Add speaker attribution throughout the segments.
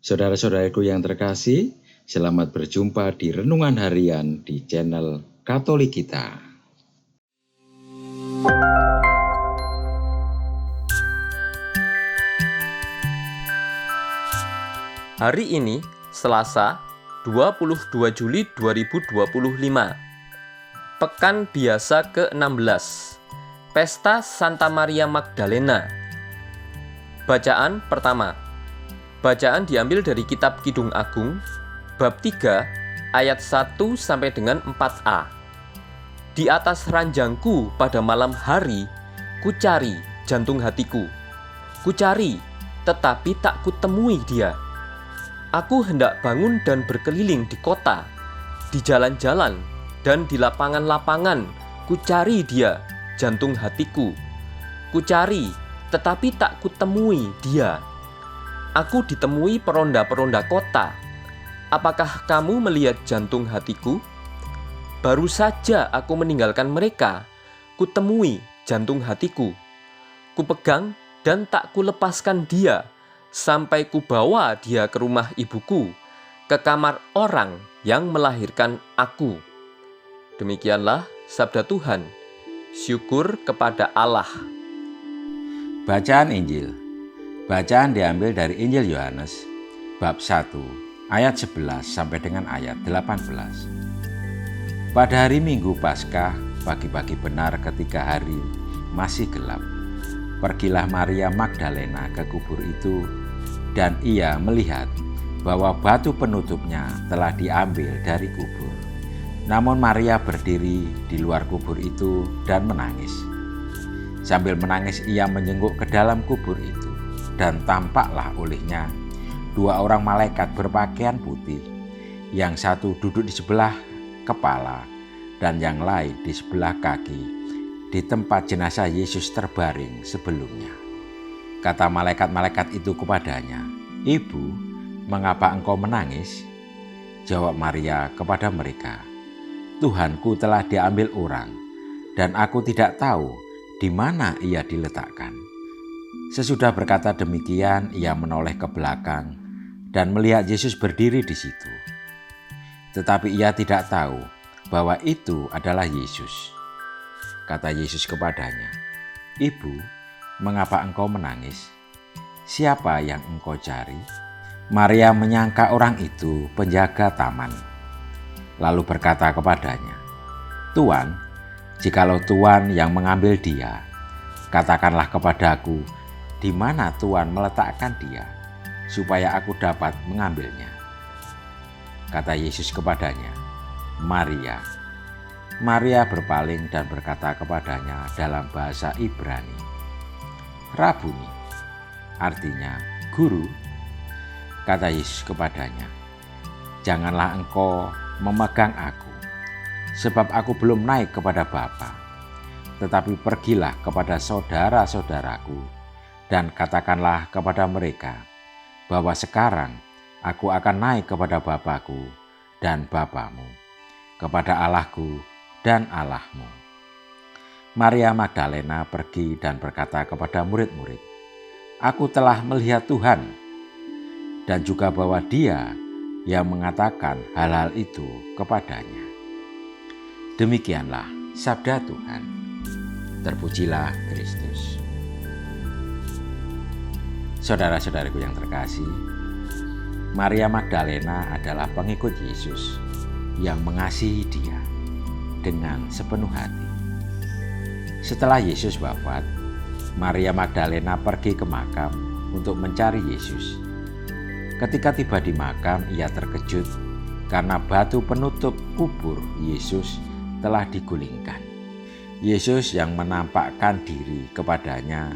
Speaker 1: Saudara-saudaraku yang terkasih, selamat berjumpa di Renungan Harian di channel Katolik kita.
Speaker 2: Hari ini, Selasa, 22 Juli 2025. Pekan biasa ke-16. Pesta Santa Maria Magdalena. Bacaan pertama. Bacaan diambil dari kitab Kidung Agung, bab 3, ayat 1 sampai dengan 4a. Di atas ranjangku pada malam hari, kucari jantung hatiku. Kucari, tetapi tak kutemui dia. Aku hendak bangun dan berkeliling di kota, di jalan-jalan, dan di lapangan-lapangan. Kucari dia, jantung hatiku. Kucari, tetapi tak kutemui dia. Aku ditemui peronda-peronda kota. Apakah kamu melihat jantung hatiku? Baru saja aku meninggalkan mereka. Kutemui jantung hatiku. Kupegang dan tak kulepaskan dia, sampai kubawa dia ke rumah ibuku, ke kamar orang yang melahirkan aku. Demikianlah sabda Tuhan. Syukur kepada Allah.
Speaker 3: Bacaan Injil. Bacaan diambil dari Injil Yohanes, bab 1, ayat 11 sampai dengan ayat 18. Pada hari Minggu Paskah, pagi-pagi benar ketika hari masih gelap, pergilah Maria Magdalena ke kubur itu, dan ia melihat bahwa batu penutupnya telah diambil dari kubur. Namun Maria berdiri di luar kubur itu dan menangis. Sambil menangis ia menjenguk ke dalam kubur itu, dan tampaklah olehnya dua orang malaikat berpakaian putih, yang satu duduk di sebelah kepala dan yang lain di sebelah kaki, di tempat jenazah Yesus terbaring sebelumnya. Kata malaikat-malaikat itu kepadanya, "Ibu, mengapa engkau menangis?" Jawab Maria kepada mereka, "Tuhanku telah diambil orang, dan aku tidak tahu di mana ia diletakkan." Sesudah berkata demikian, ia menoleh ke belakang dan melihat Yesus berdiri di situ. Tetapi ia tidak tahu bahwa itu adalah Yesus. Kata Yesus kepadanya, "Ibu, mengapa engkau menangis? Siapa yang engkau cari?" Maria menyangka orang itu penjaga taman, lalu berkata kepadanya, "Tuan, jikalau Tuan yang mengambil dia, katakanlah kepadaku di mana Tuan meletakkan dia, supaya aku dapat mengambilnya." Kata Yesus kepadanya, "Maria." Maria berpaling dan berkata kepadanya dalam bahasa Ibrani, "Rabuni," artinya guru. Kata Yesus kepadanya, "Janganlah engkau memegang aku, sebab aku belum naik kepada Bapa. Tetapi pergilah kepada saudara-saudaraku dan katakanlah kepada mereka bahwa sekarang aku akan naik kepada Bapa-Ku dan Bapamu, kepada Allah-Ku dan Allahmu." Maria Magdalena pergi dan berkata kepada murid-murid, "Aku telah melihat Tuhan," dan juga bahwa Dia yang mengatakan hal-hal itu kepadanya. Demikianlah sabda Tuhan. Terpujilah Kristus. Saudara-saudaraku yang terkasih, Maria Magdalena adalah pengikut Yesus yang mengasihi Dia dengan sepenuh hati. Setelah Yesus wafat, Maria Magdalena pergi ke makam untuk mencari Yesus. Ketika tiba di makam, ia terkejut karena batu penutup kubur Yesus telah digulingkan. Yesus yang menampakkan diri kepadanya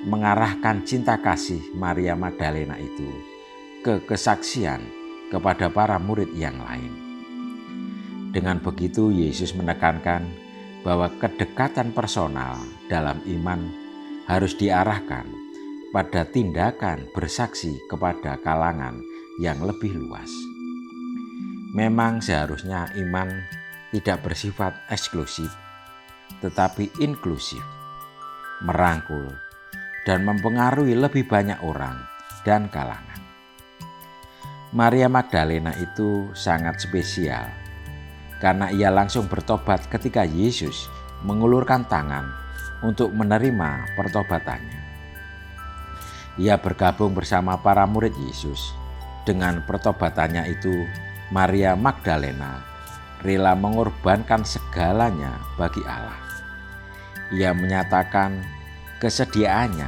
Speaker 3: mengarahkan cinta kasih Maria Magdalena itu ke kesaksian kepada para murid yang lain. Dengan begitu Yesus menekankan bahwa kedekatan personal dalam iman harus diarahkan pada tindakan bersaksi kepada kalangan yang lebih luas. Memang seharusnya iman tidak bersifat eksklusif, tetapi inklusif, merangkul, dan mempengaruhi lebih banyak orang dan kalangan. Maria Magdalena itu sangat spesial karena ia langsung bertobat ketika Yesus mengulurkan tangan untuk menerima pertobatannya. Ia bergabung bersama para murid Yesus. Dengan pertobatannya itu, Maria Magdalena rela mengorbankan segalanya bagi Allah. Ia menyatakan kesediaannya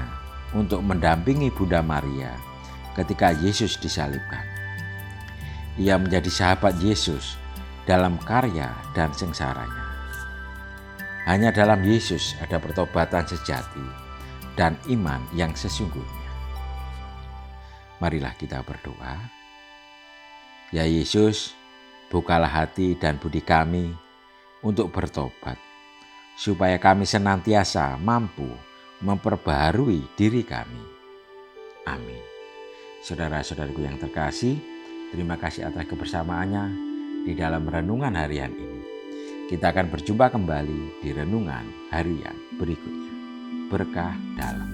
Speaker 3: untuk mendampingi Bunda Maria ketika Yesus disalibkan. Ia menjadi sahabat Yesus dalam karya dan sengsaranya. Hanya dalam Yesus ada pertobatan sejati dan iman yang sesungguhnya. Marilah kita berdoa. Ya Yesus, bukalah hati dan budi kami untuk bertobat, supaya kami senantiasa mampu memperbaharui diri kami. Amin. Saudara-saudariku yang terkasih, terima kasih atas kebersamaannya di dalam renungan harian ini. Kita akan berjumpa kembali di renungan harian berikutnya. Berkah dalam.